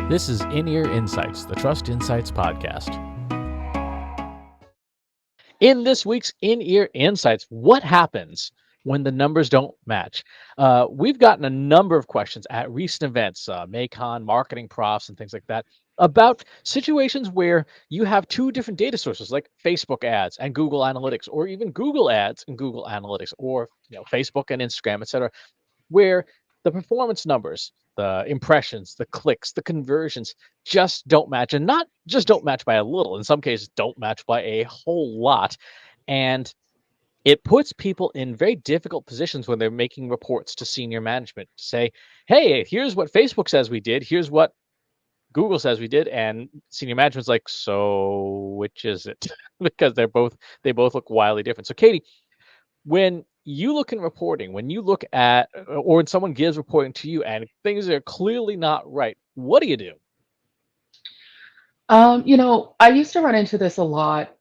This is In-Ear Insights, the Trust Insights podcast. In this week's In-Ear Insights, what happens when the numbers don't match? We've gotten a number of questions at recent events, Maycon, marketing profs, and things like that, about situations where you have two different data sources, like Facebook ads and Google Analytics, or even Google ads and Google Analytics, or Facebook and Instagram, etc., where the performance numbers, the impressions, the clicks, the conversions just don't match, and not just don't match by a little. In some cases, don't match by a whole lot. And it puts people in very difficult positions when they're making reports to senior management to say, hey, here's what Facebook says we did, here's what Google says we did, and senior management's like, so which is it? Because they both look wildly different. So Katie, when you look in reporting, when you look at, or when someone gives reporting to you and things are clearly not right, what do you do? I used to run into this a lot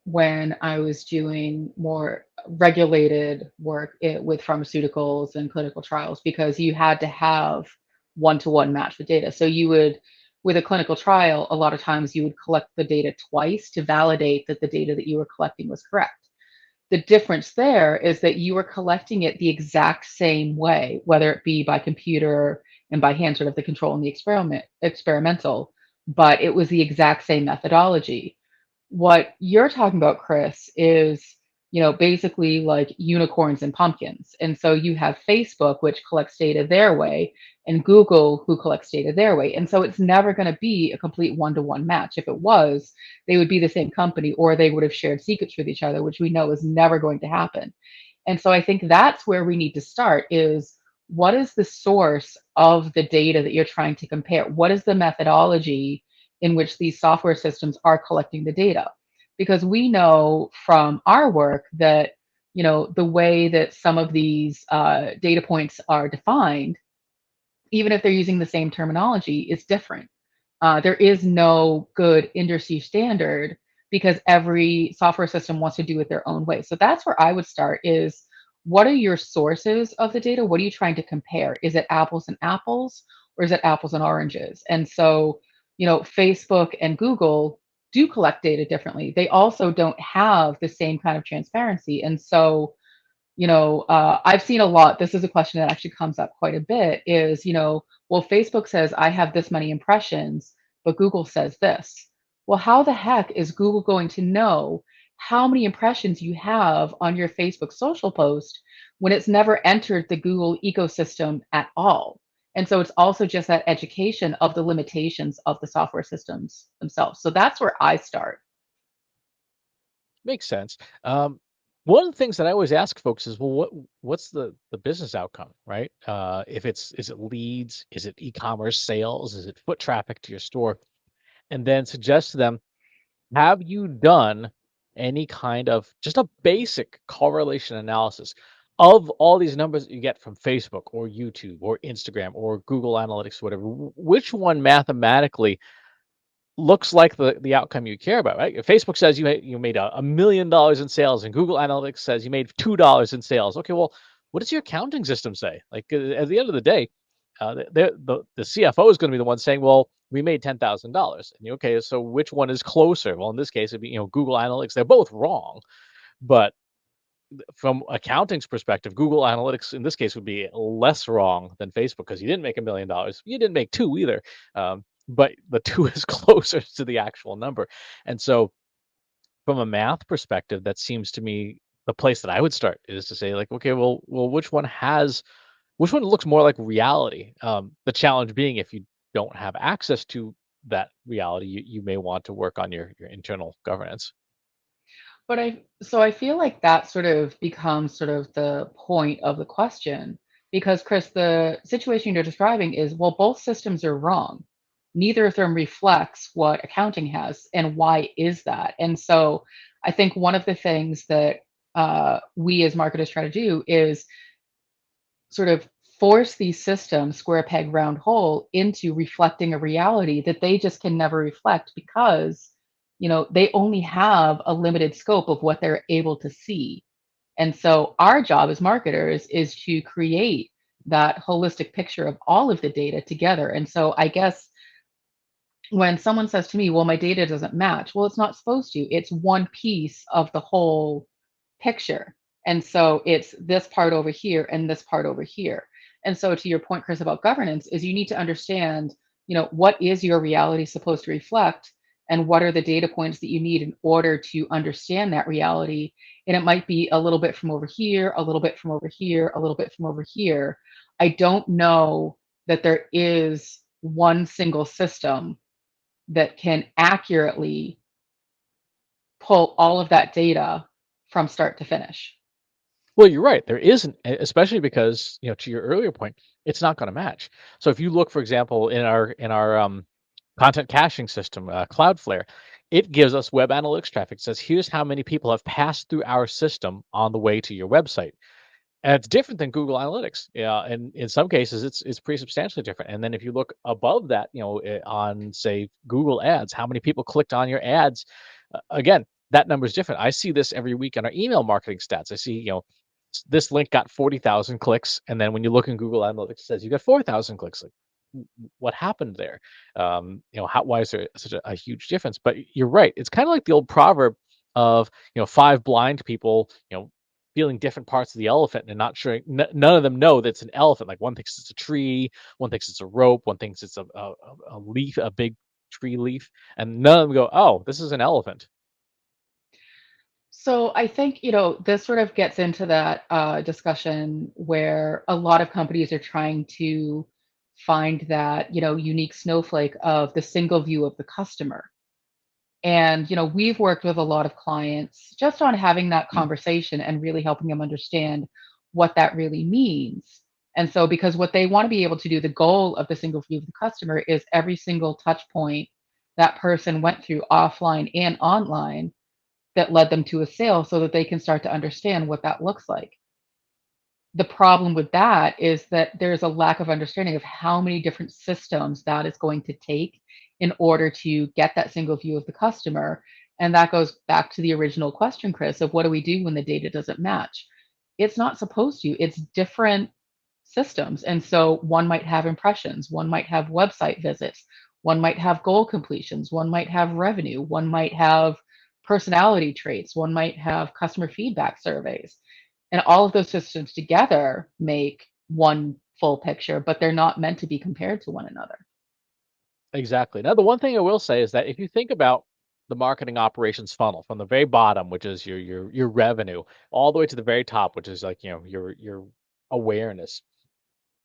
when I was doing more regulated work with pharmaceuticals and clinical trials because you had to have one-to-one match with data. So you would, with a clinical trial, a lot of times you would collect the data twice to validate that the data that you were collecting was correct. The difference there is that you are collecting it the exact same way, whether it be by computer and by hand, sort of the control and the experimental, but it was the exact same methodology. What you're talking about, Chris, is, basically like unicorns and pumpkins. And so you have Facebook, which collects data their way, and Google, who collects data their way. And so it's never going to be a complete one-to-one match. If it was, they would be the same company or they would have shared secrets with each other, which we know is never going to happen. And so I think that's where we need to start is what is the source of the data that you're trying to compare? What is the methodology in which these software systems are collecting the data? Because we know from our work that, the way that some of these data points are defined, even if they're using the same terminology, is different. There is no good industry standard because every software system wants to do it their own way. So that's where I would start is what are your sources of the data? What are you trying to compare? Is it apples and apples or is it apples and oranges? And so, Facebook and Google do collect data differently. They also don't have the same kind of transparency. And so, I've seen a lot. This is a question that actually comes up quite a bit is, well, Facebook says I have this many impressions, but Google says this. Well, how the heck is Google going to know how many impressions you have on your Facebook social post when it's never entered the Google ecosystem at all? And so it's also just that education of the limitations of the software systems themselves. So that's where I start. Makes sense. One of the things that I always ask folks is, well, what's the business outcome, right? If is it leads, is it e-commerce sales, is it foot traffic to your store, and then suggest to them, have you done any kind of just a basic correlation analysis of all these numbers that you get from Facebook or YouTube or Instagram or Google Analytics, whatever? Which one mathematically looks like the outcome you care about, right? If Facebook says you made $1 million in sales, and Google Analytics says you made $2 in sales. Okay, well, what does your accounting system say? Like at the end of the day, the CFO is going to be the one saying, well, we made $10,000. And okay, so which one is closer? Well, in this case, it'd be Google Analytics. They're both wrong, but from accounting's perspective, Google Analytics in this case would be less wrong than Facebook because you didn't make $1 million. You didn't make two either. But the two is closer to the actual number. And so from a math perspective, that seems to me the place that I would start is to say, like, okay, well, which one looks more like reality? The challenge being if you don't have access to that reality, you may want to work on your internal governance. But I feel like that sort of becomes sort of the point of the question because Chris, the situation you're describing is, well, both systems are wrong. Neither of them reflects what accounting has, and why is that? And so I think one of the things that we as marketers try to do is sort of force these systems, square peg, round hole, into reflecting a reality that they just can never reflect because, they only have a limited scope of what they're able to see. And so our job as marketers is to create that holistic picture of all of the data together. And so I guess when someone says to me, well, my data doesn't match, well, it's not supposed to. It's one piece of the whole picture. And so it's this part over here and this part over here. And so to your point, Chris, about governance is you need to understand, what is your reality supposed to reflect and what are the data points that you need in order to understand that reality. And it might be a little bit from over here, a little bit from over here, a little bit from over here. I don't know that there is one single system that can accurately pull all of that data from start to finish. Well, you're right. There isn't, especially because, to your earlier point, it's not going to match. So if you look, for example, in our content caching system, Cloudflare, it gives us web analytics traffic. It says, here's how many people have passed through our system on the way to your website. And it's different than Google Analytics. Yeah, and in some cases, it's pretty substantially different. And then if you look above that, on say Google Ads, how many people clicked on your ads? Again, that number is different. I see this every week on our email marketing stats. I see, this link got 40,000 clicks, and then when you look in Google Analytics, it says you got 4,000 clicks. Like, what happened there? Why is there such a huge difference? But you're right. It's kind of like the old proverb of, five blind people, feeling different parts of the elephant and not sure. None of them know that it's an elephant. Like one thinks it's a tree, one thinks it's a rope, one thinks it's a leaf, a big tree leaf, and none of them go, "Oh, this is an elephant." So I think, this sort of gets into that discussion where a lot of companies are trying to find that, unique snowflake of the single view of the customer. And, we've worked with a lot of clients just on having that conversation and really helping them understand what that really means. And so, because what they want to be able to do, the goal of the single view of the customer is every single touch point that person went through offline and online that led them to a sale so that they can start to understand what that looks like. The problem with that is that there's a lack of understanding of how many different systems that is going to take in order to get that single view of the customer. And that goes back to the original question, Chris, of what do we do when the data doesn't match? It's not supposed to, it's different systems. And so one might have impressions, one might have website visits, one might have goal completions, one might have revenue, one might have personality traits, one might have customer feedback surveys. And all of those systems together make one full picture, but they're not meant to be compared to one another. Exactly. Now, the one thing I will say is that if you think about the marketing operations funnel from the very bottom, which is your revenue, all the way to the very top, which is like, your awareness,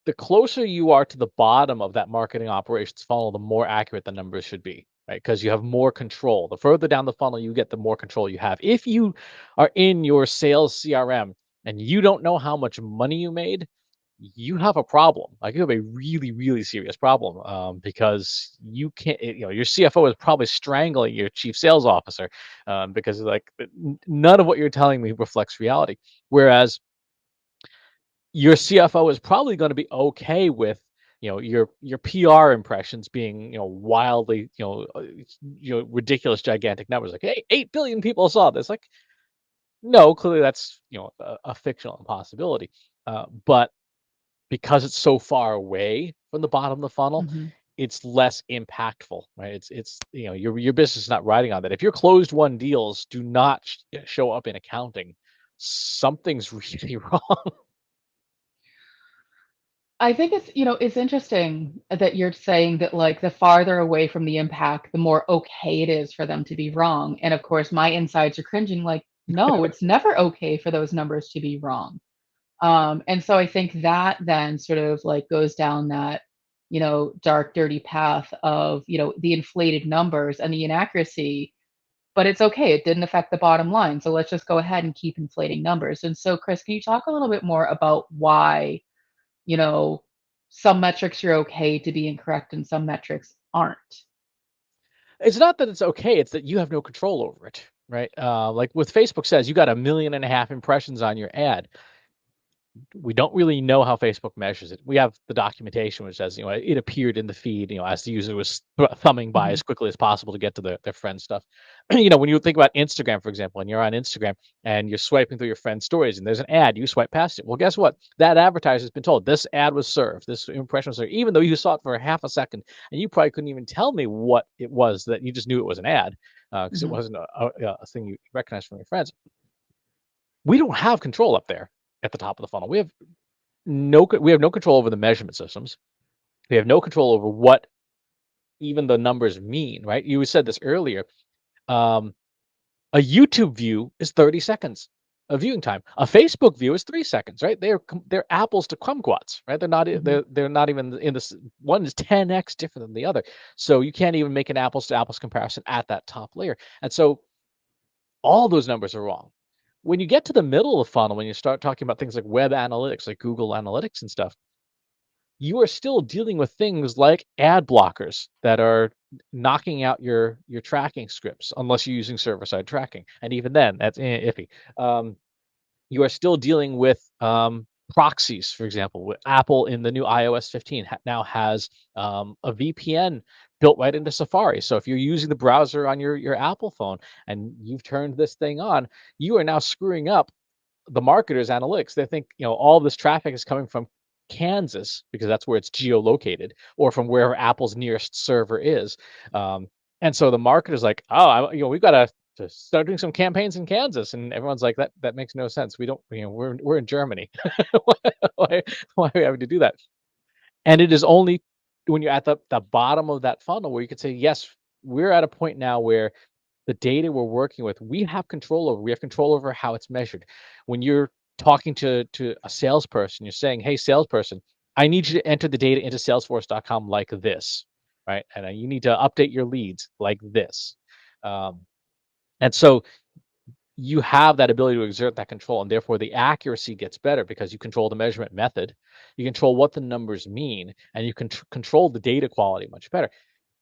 the closer you are to the bottom of that marketing operations funnel, the more accurate the numbers should be, right? Because you have more control. The further down the funnel you get, the more control you have. If you are in your sales CRM and you don't know how much money you made, you have a problem. Like you have a really, really serious problem, because you can't. Your CFO is probably strangling your chief sales officer, because like none of what you're telling me reflects reality. Whereas your CFO is probably going to be okay with, your PR impressions being, wildly, ridiculous, gigantic numbers. Like, hey, 8 billion people saw this. Like, no, clearly that's, a fictional impossibility. But because it's so far away from the bottom of the funnel, Mhm. it's less impactful, right? It's your business is not riding on that. If your closed won deals do not show up in accounting, something's really wrong. I think it's interesting that you're saying that like the farther away from the impact, the more okay it is for them to be wrong. And of course, my insides are cringing like, no, it's never okay for those numbers to be wrong. And so I think that then sort of like goes down that, dark, dirty path of, the inflated numbers and the inaccuracy, but it's okay. It didn't affect the bottom line. So let's just go ahead and keep inflating numbers. And so, Chris, can you talk a little bit more about why, you know, some metrics are okay to be incorrect and some metrics aren't? It's not that it's okay, it's that you have no control over it, right? Like with Facebook says, you got 1.5 million impressions on your ad. we don't really know how Facebook measures it. We have the documentation which says, it appeared in the feed, as the user was thumbing by Mhm. as quickly as possible to get to their friend stuff. When you think about Instagram, for example, and you're on Instagram and you're swiping through your friend's stories and there's an ad, you swipe past it. Well, guess what? That advertiser's been told this ad was served, this impression was served, even though you saw it for half a second and you probably couldn't even tell me what it was, that you just knew it was an ad because it Mhm. wasn't a thing you recognized from your friends. We don't have control up there at the top of the funnel. We have no control over the measurement systems. We have no control over what even the numbers mean, right? You said this earlier. Um, a YouTube view is 30 seconds of viewing time. A Facebook view is 3 seconds, right? They're apples to kumquats, right? Mhm. They're not even in this. One is 10x different than the other, so you can't even make an apples to apples comparison at that top layer. And so all those numbers are wrong. When you get to the middle of the funnel, when you start talking about things like web analytics, like Google Analytics and stuff, you are still dealing with things like ad blockers that are knocking out your tracking scripts unless you're using server-side tracking, and even then, that's iffy. You are still dealing with proxies, for example. Apple in the new iOS 15 now has a VPN built right into Safari. So if you're using the browser on your Apple phone and you've turned this thing on, you are now screwing up the marketers' analytics. They think all this traffic is coming from Kansas because that's where it's geolocated, or from wherever Apple's nearest server is. Um, and so the marketer's like, oh, we've got to start doing some campaigns in Kansas, and everyone's like, that makes no sense. We don't, we're in Germany. why, why are we having to do that? And it is only when you're at the bottom of that funnel where you can say, yes, we're at a point now where the data we're working with, we have control over. We have control over how it's measured. When you're talking to a salesperson, you're saying, "Hey, salesperson, I need you to enter the data into Salesforce.com like this, right? And you need to update your leads like this." Um, and so you have that ability to exert that control, and therefore the accuracy gets better because you control the measurement method, you control what the numbers mean, and you can control the data quality much better.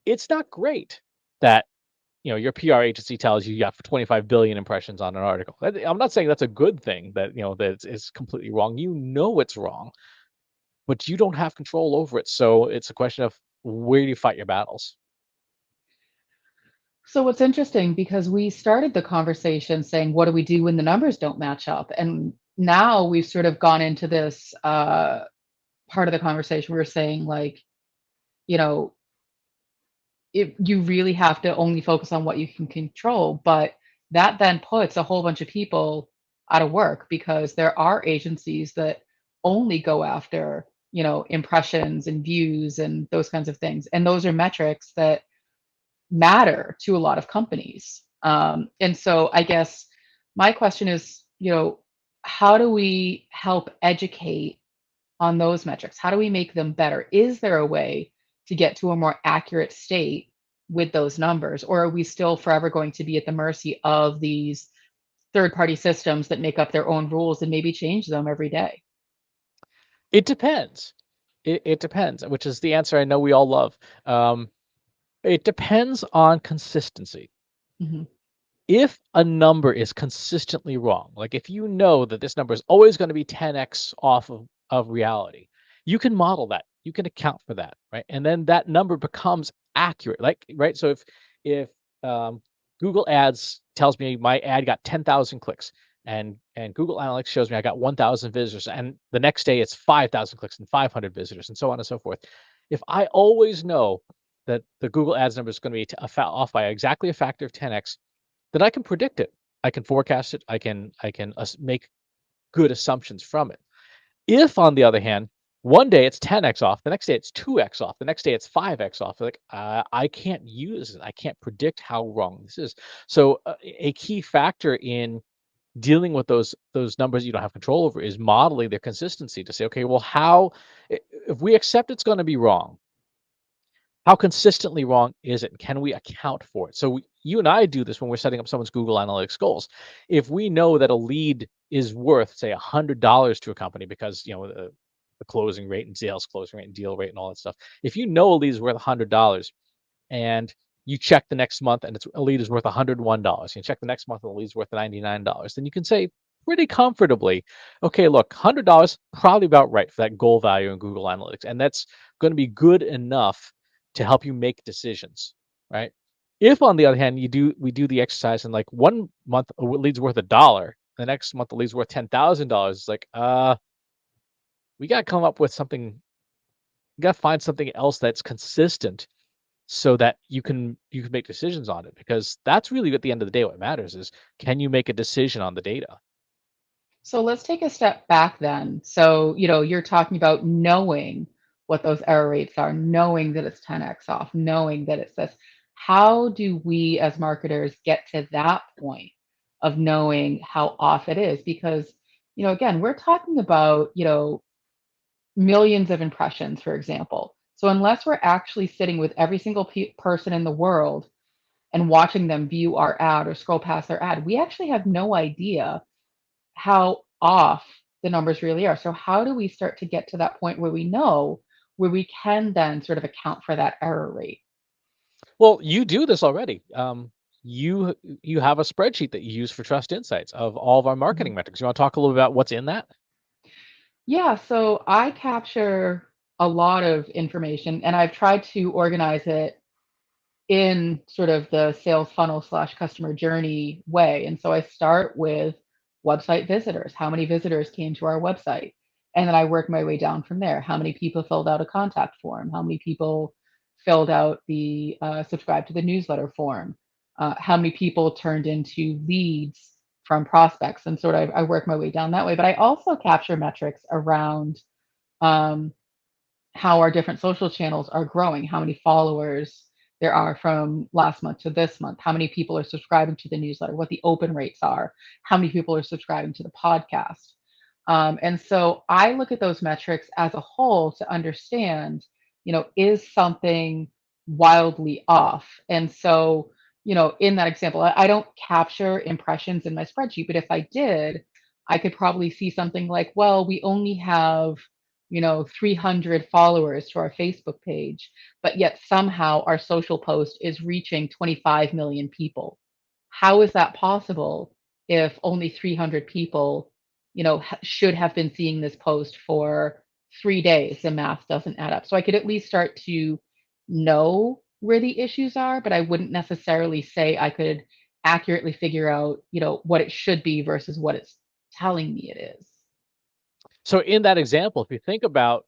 It's not great that your PR agency tells you have 25 billion impressions on an article. I'm not saying that's a good thing, that that it's completely wrong. It's wrong, but you don't have control over it. So it's a question of where do you fight your battles? So what's interesting, because we started the conversation saying, what do we do when the numbers don't match up? And now we've sort of gone into this part of the conversation. We were saying, like, you know, if you really have to only focus on what you can control, but that then puts a whole bunch of people out of work, because there are agencies that only go after, impressions and views and those kinds of things. And those are metrics that matter to a lot of companies. And so I guess my question is, how do we help educate on those metrics? How do we make them better? Is there a way to get to a more accurate state with those numbers? Or are we still forever going to be at the mercy of these third party systems that make up their own rules and maybe change them every day? It depends. It depends, which is the answer I know we all love. Um, it depends on consistency. Hmm. If a number is consistently wrong, like if you know that this number is always going to be 10x off of reality, you can model that. You can account for that, right? And then that number becomes accurate. Like, right? So if um, Google Ads tells me my ad got 10,000 clicks, and Google Analytics shows me I got 1,000 visitors, and the next day it's 5,000 clicks and 500 visitors, and so on and so forth. If I always know that the Google Ads number is going to be off by exactly a factor of 10x, then I can predict it. I can forecast it. I can make good assumptions from it. If, on the other hand, one day it's 10x off, the next day it's 2x off, the next day it's 5x off, like I can't use it. I can't predict how wrong this is. So a key factor in dealing with those numbers you don't have control over is modeling their consistency to say, okay, well, how if we accept it's going to be wrong, how consistently wrong is it? Can we account for it? So you and I do this when we're setting up someone's Google Analytics goals. If we know that a lead is worth, say, $100 to a company because the closing rate and sales closing rate and deal rate and all that stuff. If you know a lead is worth $100 and you check the next month and a lead is worth $101, you check the next month and the lead is worth $99, then you can say, pretty comfortably, okay, look, $100 probably about right for that goal value in Google Analytics, and that's going to be good enough to help you make decisions, right? If on the other hand we do the exercise and like 1 month a lead's worth $1, the next month the lead's worth $10,000, it's like we got to come up with something. You got to find something else that's consistent so that you can make decisions on it, because that's really at the end of the day what matters is, can you make a decision on the data? So let's take a step back then. So, you're talking about knowing what those error rates are, knowing that it's 10x off, knowing that it's this. How do we as marketers get to that point of knowing how off it is? Because, again, we're talking about, millions of impressions, for example. So unless we're actually sitting with every single person in the world and watching them view our ad or scroll past their ad, we actually have no idea how off the numbers really are. So how do we start to get to that point where we know, where we can then sort of account for that error rate? Well, you do this already. You have a spreadsheet that you use for Trust Insights of all of our Mhm. marketing metrics. You want to talk a little bit about what's in that? Yeah, so I capture a lot of information and I've tried to organize it in sort of the sales funnel slash customer journey way. And so I start with website visitors. How many visitors came to our website? And then I work my way down from there. How many people filled out a contact form? How many people filled out the subscribe to the newsletter form? How many people turned into leads from prospects? And sort of I work my way down that way. But I also capture metrics around um, how our different social channels are growing, how many followers there are from last month to this month, how many people are subscribing to the newsletter, what the open rates are, how many people are subscribing to the podcast. And so I look at those metrics as a whole to understand, is something wildly off? And so, in that example, I don't capture impressions in my spreadsheet, but if I did, I could probably see something like, well, we only have 300 followers to our Facebook page, but yet somehow our social post is reaching 25 million people. How is that possible if only 300 people, should have been seeing this post for 3 days? The math doesn't add up. So I could at least start to know where the issues are, but I wouldn't necessarily say I could accurately figure out, what it should be versus what it's telling me it is. So in that example, if you think about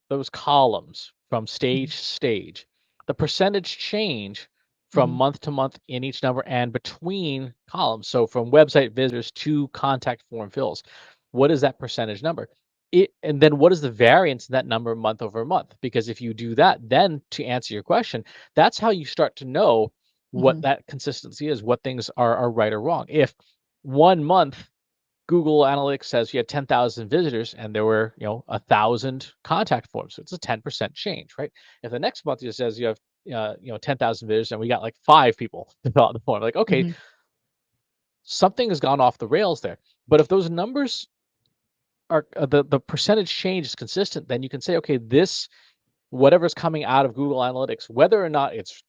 those columns from Mhm, stage to stage, the percentage change from mhm, month to month in each number and between columns. So from website visitors to contact form fills, what is that percentage number? And then what is the variance in that number month over month? Because if you do that, then to answer your question, that's how you start to know what mhm, that consistency is, what things are right or wrong. If 1 month Google Analytics says you had 10,000 visitors and there were, 1,000 contact forms. So it's a 10% change, right? If the next month it says you have, 10,000 visitors and we got like 5 people to fill out the form, like, okay, mhm. something has gone off the rails there. But if those numbers are the percentage change is consistent, then you can say, okay, this whatever's coming out of Google Analytics, whether or not it's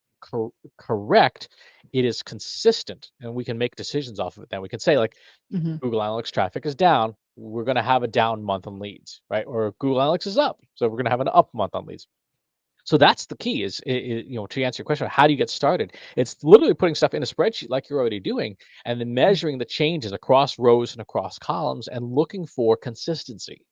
correct, it is consistent, and we can make decisions off of it. Then we can say, like, Mhm. Google Analytics traffic is down, we're going to have a down month on leads, right? Or Google Analytics is up, so we're going to have an up month on leads. So that's the key is, to answer your question, how do you get started? It's literally putting stuff in a spreadsheet like you're already doing, and then Mhm. measuring the changes across rows and across columns and looking for consistency.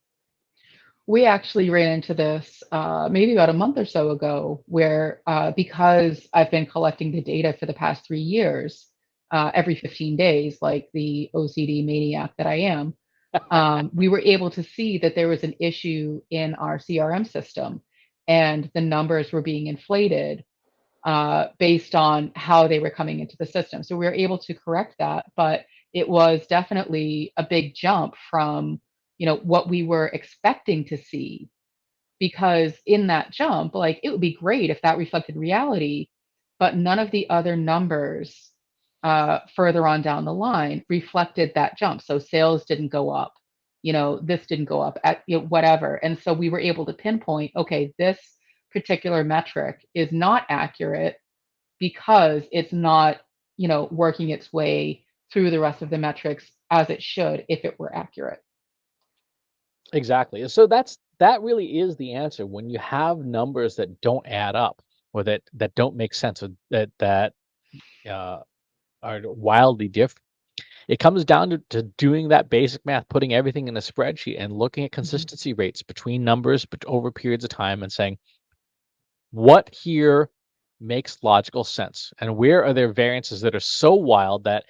We actually ran into this maybe about a month or so ago, where because I've been collecting the data for the past 3 years, every 15 days, like the OCD maniac that I am, we were able to see that there was an issue in our CRM system and the numbers were being inflated based on how they were coming into the system. So we were able to correct that, but it was definitely a big jump from what we were expecting to see, because in that jump, like, it would be great if that reflected reality, but none of the other numbers further on down the line reflected that jump. So sales didn't go up, this didn't go up at whatever. And so we were able to pinpoint, okay, this particular metric is not accurate because it's not, working its way through the rest of the metrics as it should if it were accurate. Exactly. So that really is the answer. When you have numbers that don't add up or that don't make sense or that uh, are wildly different, it comes down to doing that basic math, putting everything in a spreadsheet and looking at Mhm. consistency rates between numbers but over periods of time and saying, what here makes logical sense? And where are there variances that are so wild that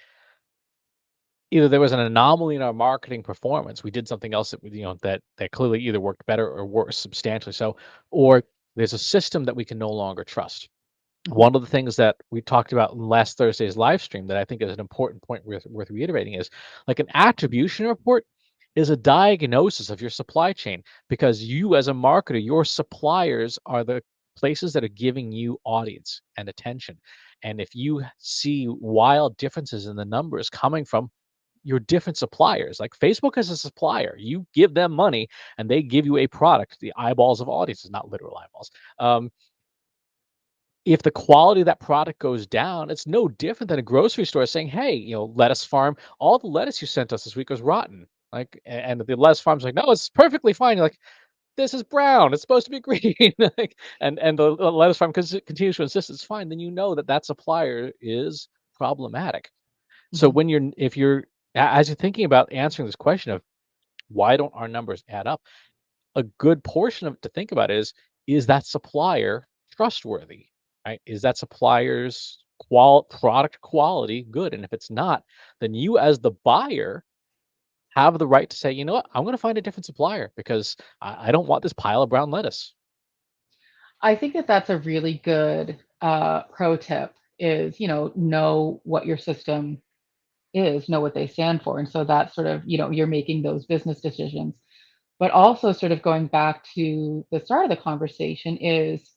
either there was an anomaly in our marketing performance, we did something else that that clearly either worked better or worse substantially so, or there's a system that we can no longer trust. Mhm. One of the things that we talked about in last Thursday's live stream that I think is an important point worth reiterating is like an attribution report is a diagnosis of your supply chain because you as a marketer, your suppliers are the places that are giving you audience and attention. And if you see wild differences in the numbers coming from your different suppliers, like Facebook is a supplier, you give them money and they give you a product, the eyeballs of audiences, not literal eyeballs. If the quality of that product goes down, it's no different than a grocery store saying, "Hey, lettuce farm, all the lettuce you sent us this week was rotten." Like, and the lettuce farm's like, "No, it's perfectly fine." You're like, "This is brown. It's supposed to be green." Like, and the lettuce farm continues to insist it's fine. Then you know that supplier is problematic. So Mhm. when if you're as you're thinking about answering this question of why don't our numbers add up, a good portion of it to think about is that supplier trustworthy, right? Is that supplier's product quality good? And if it's not, then you as the buyer have the right to say, you know what, I'm going to find a different supplier because I don't want this pile of brown lettuce. I think that that's a really good pro tip is, know what your system is, know what they stand for. And so that's sort of, you're making those business decisions. But also, sort of going back to the start of the conversation, is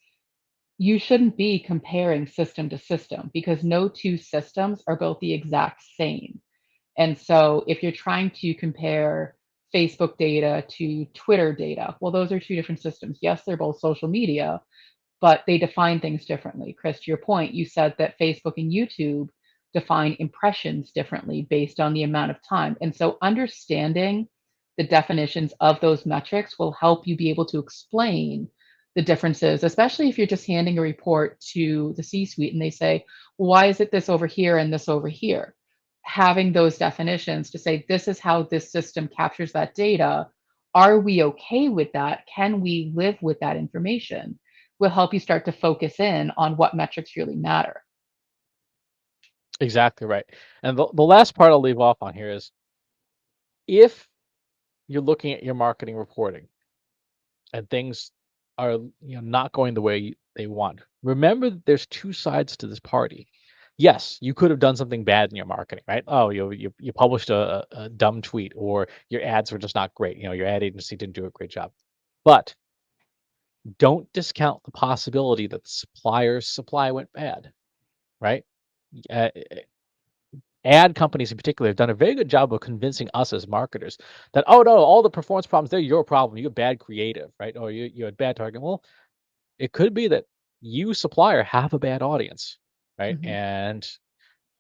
you shouldn't be comparing system to system because no two systems are built the exact same. And so if you're trying to compare Facebook data to Twitter data, well, those are two different systems. Yes, they're both social media, but they define things differently. Chris, to your point, you said that Facebook and YouTube define impressions differently based on the amount of time. And so understanding the definitions of those metrics will help you be able to explain the differences, especially if you're just handing a report to the C suite and they say, well, why is it this over here and this over here? Having those definitions to say, this is how this system captures that data. Are we okay with that? Can we live with that information? Will help you start to focus in on what metrics really matter. Exactly right. And the last part I'll leave off on here is if you're looking at your marketing reporting and things are not going the way they want, remember that there's two sides to this party. Yes, you could have done something bad in your marketing, right? Oh, you published a dumb tweet, or your ads were just not great. Your ad agency didn't do a great job. But don't discount the possibility that the supplier's supply went bad, right? Uh, Ad companies in particular have done a very good job of convincing us as marketers that, oh no, all the performance problems, they're your problem. You have bad creative, right? Or you had bad target. Well, it could be that you supplier have a bad audience, right? Mhm. And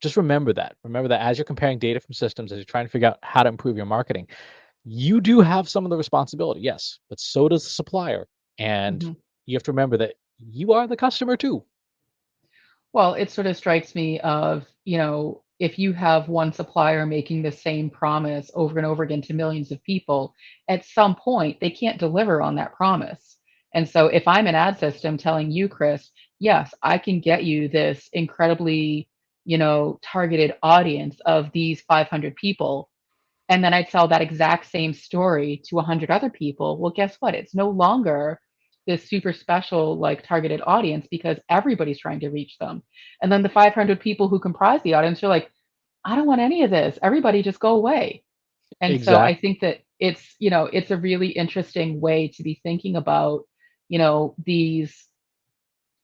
just remember that. Remember that as you're comparing data from systems, as you're trying to figure out how to improve your marketing, you do have some of the responsibility, yes, but so does the supplier. And Mhm. you have to remember that you are the customer too. Well, it sort of strikes me of, if you have one supplier making the same promise over and over again to millions of people, at some point they can't deliver on that promise. And so if I'm an ad system telling you, Chris, yes, I can get you this incredibly, targeted audience of these 500 people, and then I'd sell that exact same story to 100 other people. Well, guess what? It's no longer this super special, like targeted audience because everybody's trying to reach them. And then the 500 people who comprise the audience are like, I don't want any of this. Everybody just go away. And so I Exactly. think that it's a really interesting way to be thinking about, these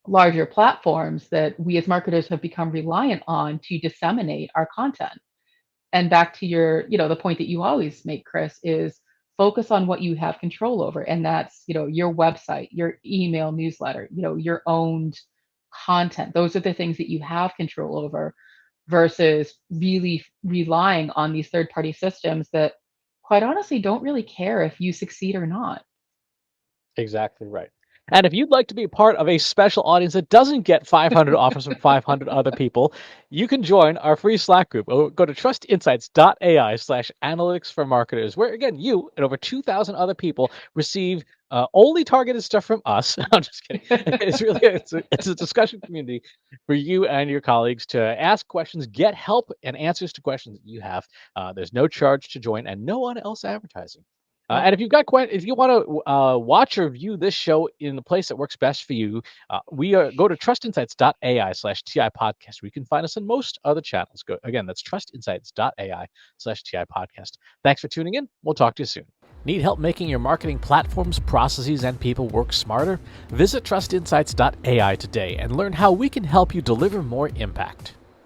larger platforms that we as marketers have become reliant on to disseminate our content. And back to your, the point that you always make, Chris, is focus on what you have control over. And that's, your website, your email newsletter, your owned content. Those are the things that you have control over. versus really relying on these third party systems that quite honestly don't really care if you succeed or not. Exactly right. And if you'd like to be part of a special audience that doesn't get 500 offers from 500 other people, you can join our free Slack group. Go to trustinsights.ai/analytics for marketers, where again, you and over 2,000 other people receive only targeted stuff from us. I'm just kidding. It's a discussion community for you and your colleagues to ask questions, get help and answers to questions that you have. There's no charge to join and no one else advertising. Yep. And if you want to watch or view this show in the place that works best for you, go to trustinsights.ai/TI podcast, where you can find us on most other channels. Again, that's trustinsights.ai/TI podcast. Thanks for tuning in. We'll talk to you soon. Need help making your marketing platforms, processes, and people work smarter? Visit trustinsights.ai today and learn how we can help you deliver more impact.